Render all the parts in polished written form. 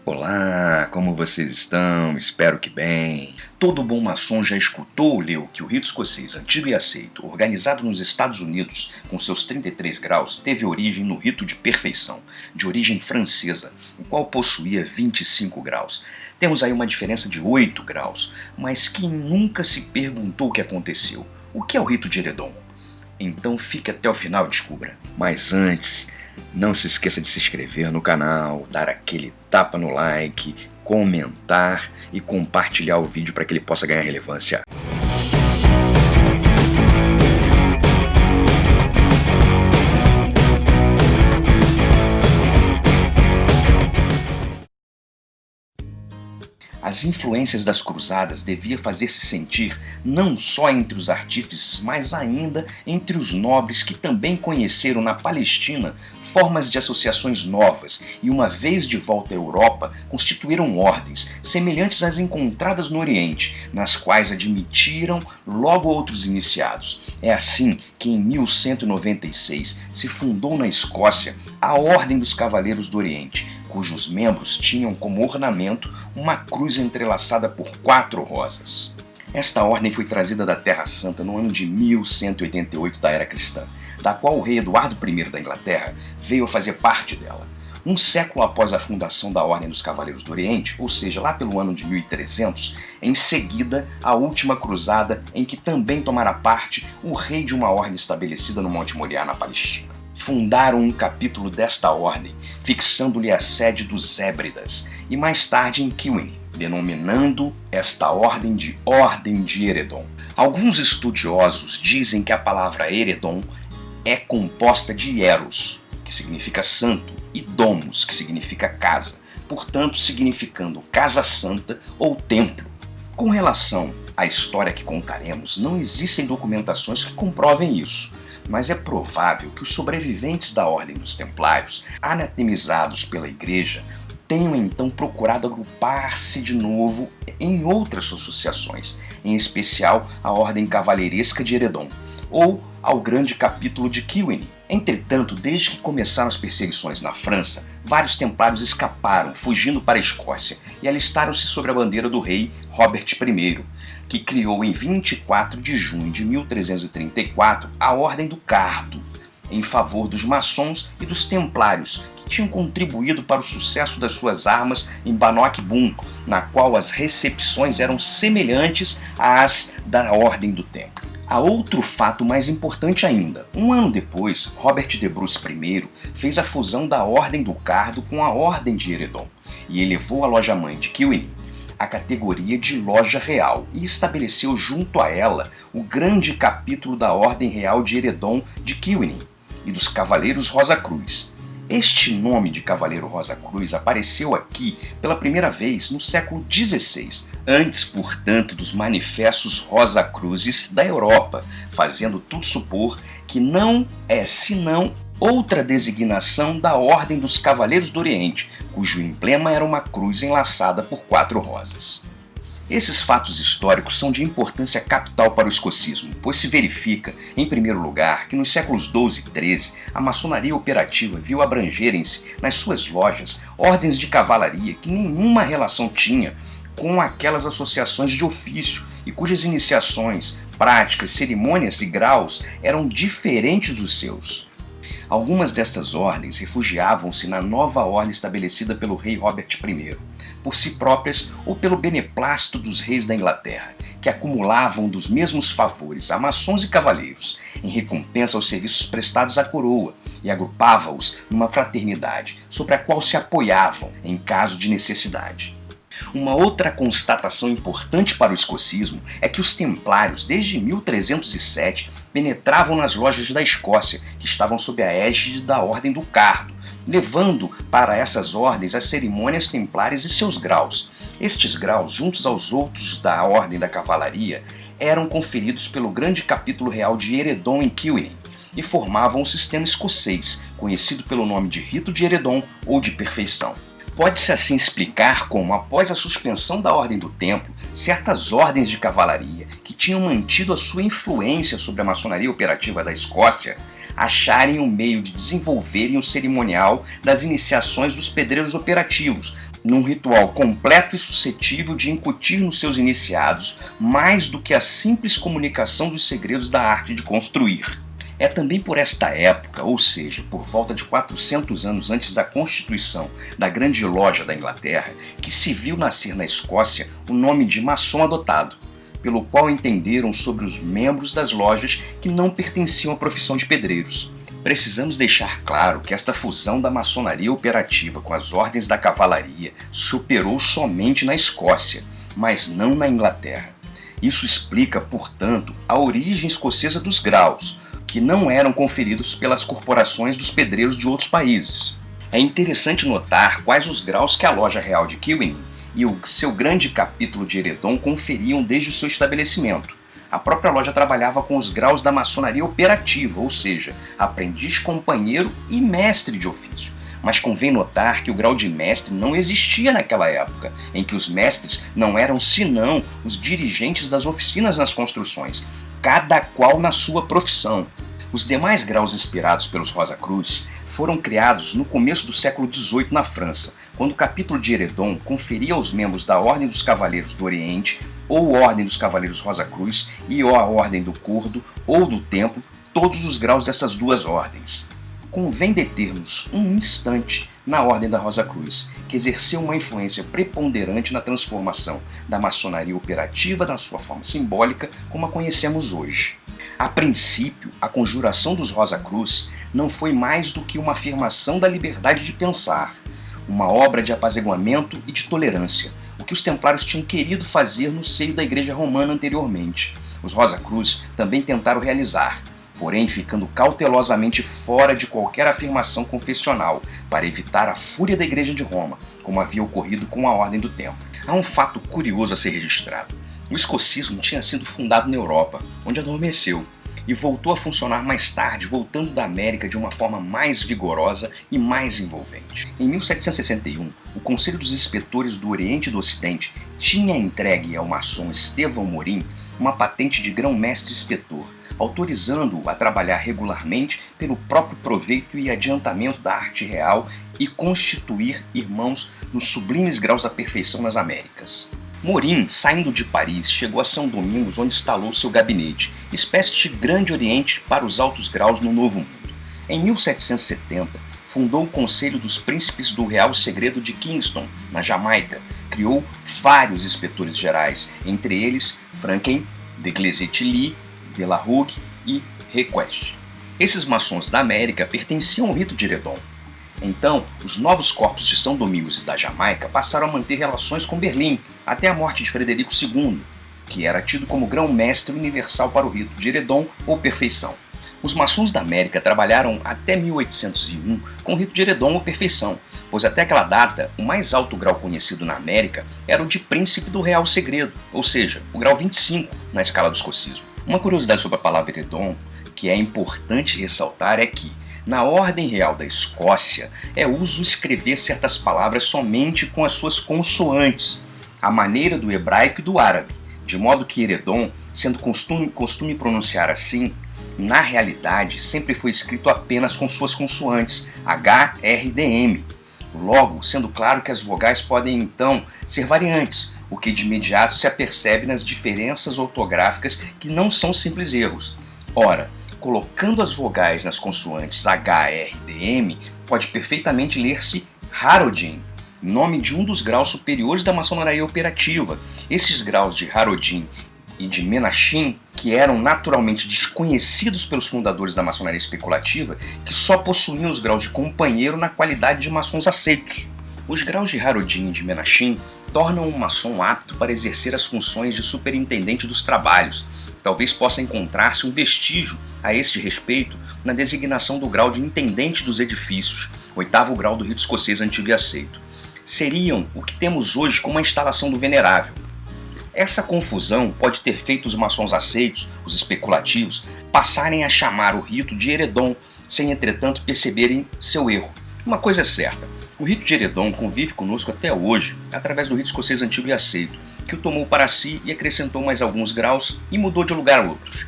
Olá, como vocês estão? Espero que bem. Todo bom maçom já escutou ou leu que o rito escocês antigo e aceito, organizado nos Estados Unidos com seus 33 graus, teve origem no rito de perfeição, de origem francesa, o qual possuía 25 graus. Temos aí uma diferença de 8 graus, mas quem nunca se perguntou o que aconteceu? O que é o rito de Eredon? Então fique até o final e descubra. Mas antes, não se esqueça de se inscrever no canal, dar aquele tapa no like, comentar e compartilhar o vídeo para que ele possa ganhar relevância. As influências das cruzadas deviam fazer-se sentir não só entre os artífices, mas ainda entre os nobres que também conheceram na Palestina formas de associações novas e, uma vez de volta à Europa, constituíram ordens, semelhantes às encontradas no Oriente, nas quais admitiram logo outros iniciados. É assim que em 1196 se fundou na Escócia a Ordem dos Cavaleiros do Oriente, cujos membros tinham como ornamento uma cruz entrelaçada por 4 rosas. Esta ordem foi trazida da Terra Santa no ano de 1188 da Era Cristã, da qual o rei Eduardo I da Inglaterra veio a fazer parte dela. Um século após a fundação da Ordem dos Cavaleiros do Oriente, ou seja, lá pelo ano de 1300, em seguida a última cruzada em que também tomara parte o rei de uma ordem estabelecida no Monte Moriá, na Palestina. Fundaram um capítulo desta ordem, fixando-lhe a sede dos Hébridas, e mais tarde em Kilwini, denominando esta ordem de Ordem de Eredon. Alguns estudiosos dizem que a palavra Eredon é composta de Eros, que significa santo, e Domus, que significa casa, portanto significando casa santa ou templo. Com relação à história que contaremos, não existem documentações que comprovem isso, mas é provável que os sobreviventes da Ordem dos Templários, anatemizados pela Igreja, tenham então procurado agrupar-se de novo em outras associações, em especial a Ordem Cavalheiresca de Eredon, ou ao grande capítulo de Kilwini. Entretanto, desde que começaram as perseguições na França, vários templários escaparam, fugindo para a Escócia, e alistaram-se sob a bandeira do rei Robert I, que criou em 24 de junho de 1334 a Ordem do Cardo, em favor dos maçons e dos templários, que tinham contribuído para o sucesso das suas armas em Bannock Boom, na qual as recepções eram semelhantes às da Ordem do Templo. Há outro fato mais importante ainda. Um ano depois, Robert de Bruce I fez a fusão da Ordem do Cardo com a Ordem de Eredon e elevou a loja-mãe de Kilwini à categoria de loja real e estabeleceu junto a ela o grande capítulo da Ordem Real de Eredon de Kilwini e dos Cavaleiros Rosa Cruz. Este nome de Cavaleiro Rosa Cruz apareceu aqui pela primeira vez no século XVI, antes, portanto, dos manifestos Rosa Cruzes da Europa, fazendo tudo supor que não é senão outra designação da Ordem dos Cavaleiros do Oriente, cujo emblema era uma cruz enlaçada por 4 rosas. Esses fatos históricos são de importância capital para o escocismo, pois se verifica, em primeiro lugar, que nos séculos XII e XIII a maçonaria operativa viu abrangerem-se nas suas lojas ordens de cavalaria que nenhuma relação tinha com aquelas associações de ofício e cujas iniciações, práticas, cerimônias e graus eram diferentes dos seus. Algumas destas ordens refugiavam-se na nova ordem estabelecida pelo rei Robert I, por si próprias ou pelo beneplácito dos reis da Inglaterra, que acumulavam dos mesmos favores a maçons e cavaleiros, em recompensa aos serviços prestados à coroa, e agrupava-os numa fraternidade, sobre a qual se apoiavam em caso de necessidade. Uma outra constatação importante para o escocismo é que os templários, desde 1307, penetravam nas lojas da Escócia, que estavam sob a égide da Ordem do Cardo, levando para essas ordens as cerimônias templárias e seus graus. Estes graus, juntos aos outros da Ordem da Cavalaria, eram conferidos pelo grande capítulo real de Eredon em Kilwini e formavam o sistema escocês, conhecido pelo nome de Rito de Eredon ou de Perfeição. Pode-se assim explicar como, após a suspensão da Ordem do Templo, certas ordens de cavalaria que tinham mantido a sua influência sobre a maçonaria operativa da Escócia acharem um meio de desenvolverem o cerimonial das iniciações dos pedreiros operativos, num ritual completo e suscetível de incutir nos seus iniciados mais do que a simples comunicação dos segredos da arte de construir. É também por esta época, ou seja, por volta de 400 anos antes da constituição da Grande Loja da Inglaterra, que se viu nascer na Escócia o nome de maçom adotado, pelo qual entenderam sobre os membros das lojas que não pertenciam à profissão de pedreiros. Precisamos deixar claro que esta fusão da maçonaria operativa com as ordens da cavalaria se operou somente na Escócia, mas não na Inglaterra. Isso explica, portanto, a origem escocesa dos graus, que não eram conferidos pelas corporações dos pedreiros de outros países. É interessante notar quais os graus que a Loja Real de Kilwinning e o seu grande capítulo de Eredon conferiam desde o seu estabelecimento. A própria loja trabalhava com os graus da maçonaria operativa, ou seja, aprendiz, companheiro e mestre de ofício. Mas convém notar que o grau de mestre não existia naquela época, em que os mestres não eram senão os dirigentes das oficinas nas construções, cada qual na sua profissão. Os demais graus inspirados pelos Rosa Cruz foram criados no começo do século XVIII na França, quando o capítulo de Eredon conferia aos membros da Ordem dos Cavaleiros do Oriente, ou Ordem dos Cavaleiros Rosa Cruz, e ou a Ordem do Curdo, ou do Templo, todos os graus dessas duas ordens. Convém determos um instante na Ordem da Rosa Cruz, que exerceu uma influência preponderante na transformação da maçonaria operativa na sua forma simbólica, como a conhecemos hoje. A princípio, a conjuração dos Rosa Cruz não foi mais do que uma afirmação da liberdade de pensar, uma obra de apaziguamento e de tolerância, o que os templários tinham querido fazer no seio da Igreja Romana anteriormente. Os Rosa Cruz também tentaram realizar, porém ficando cautelosamente fora de qualquer afirmação confessional, para evitar a fúria da Igreja de Roma, como havia ocorrido com a Ordem do Templo. Há um fato curioso a ser registrado. O escocismo tinha sido fundado na Europa, onde adormeceu, e voltou a funcionar mais tarde, voltando da América de uma forma mais vigorosa e mais envolvente. Em 1761, o Conselho dos Inspetores do Oriente e do Ocidente tinha entregue ao maçom Estevão Morim uma patente de grão-mestre inspetor, autorizando-o a trabalhar regularmente pelo próprio proveito e adiantamento da arte real e constituir irmãos nos sublimes graus da perfeição nas Américas. Morim, saindo de Paris, chegou a São Domingos, onde instalou seu gabinete, espécie de Grande Oriente para os altos graus no Novo Mundo. Em 1770, fundou o Conselho dos Príncipes do Real Segredo de Kingston, na Jamaica. Criou vários inspetores gerais, entre eles Franklin, de Glezetti-Lee, de la Hougue e Request. Esses maçons da América pertenciam ao rito de Eredon. Então, os novos corpos de São Domingos e da Jamaica passaram a manter relações com Berlim, até a morte de Frederico II, que era tido como grão-mestre universal para o rito de Eredon ou perfeição. Os maçons da América trabalharam até 1801 com o rito de Eredon ou perfeição, pois até aquela data, o mais alto grau conhecido na América era o de Príncipe do Real Segredo, ou seja, o grau 25 na escala do escocismo. Uma curiosidade sobre a palavra Eredon, que é importante ressaltar, é que, na Ordem Real da Escócia, é uso escrever certas palavras somente com as suas consoantes, à maneira do hebraico e do árabe, de modo que Eredon, sendo costume pronunciar assim, na realidade sempre foi escrito apenas com suas consoantes, H, R, D, M. Logo, sendo claro que as vogais podem então ser variantes, o que de imediato se apercebe nas diferenças ortográficas que não são simples erros. Ora, colocando as vogais nas consoantes H, R, D, M, pode perfeitamente ler-se Harodin, nome de um dos graus superiores da maçonaria operativa. Esses graus de Harodin e de Menachem, que eram naturalmente desconhecidos pelos fundadores da maçonaria especulativa, que só possuíam os graus de companheiro na qualidade de maçons aceitos. Os graus de Harodin e de Menachem tornam um maçom apto para exercer as funções de superintendente dos trabalhos. Talvez possa encontrar-se um vestígio a este respeito na designação do grau de intendente dos edifícios, oitavo grau do rito escocês antigo e aceito. Seriam o que temos hoje como a instalação do venerável. Essa confusão pode ter feito os maçons aceitos, os especulativos, passarem a chamar o rito de Eredon, sem entretanto perceberem seu erro. Uma coisa é certa, o rito de Eredon convive conosco até hoje, através do rito escocês antigo e aceito, que o tomou para si e acrescentou mais alguns graus e mudou de lugar a outros.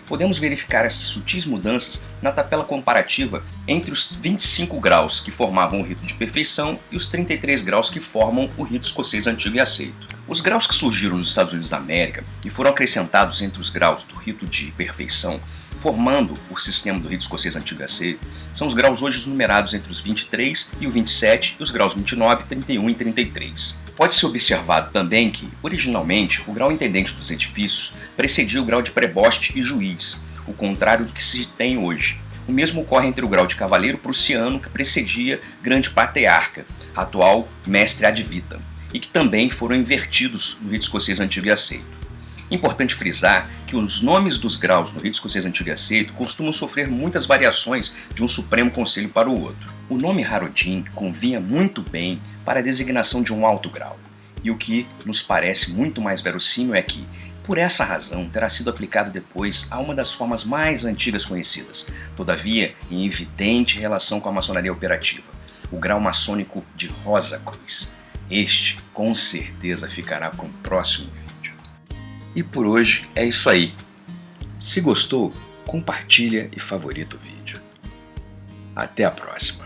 Podemos verificar essas sutis mudanças na tabela comparativa entre os 25 graus que formavam o rito de perfeição e os 33 graus que formam o rito escocês antigo e aceito. Os graus que surgiram nos Estados Unidos da América e foram acrescentados entre os graus do rito de perfeição, formando o sistema do rito escocês antigo e aceito, são os graus hoje numerados entre os 23 e o 27 e os graus 29, 31 e 33. Pode-se observado também que, originalmente, o grau intendente dos edifícios precedia o grau de preboste e juiz, o contrário do que se tem hoje. O mesmo ocorre entre o grau de cavaleiro prussiano, que precedia grande patriarca, atual mestre ad vitam, e que também foram invertidos no rito escocês antigo e aceito. Importante frisar que os nomes dos graus no rito escocês antigo e aceito costumam sofrer muitas variações de um Supremo Conselho para o outro. O nome Harodin convinha muito bem para a designação de um alto grau, e o que nos parece muito mais verossímil é que, por essa razão, terá sido aplicado depois a uma das formas mais antigas conhecidas, todavia em evidente relação com a maçonaria operativa, o grau maçônico de Rosa Cruz. Este, com certeza, ficará para um próximo vídeo. E por hoje é isso aí. Se gostou, compartilha e favorita o vídeo. Até a próxima.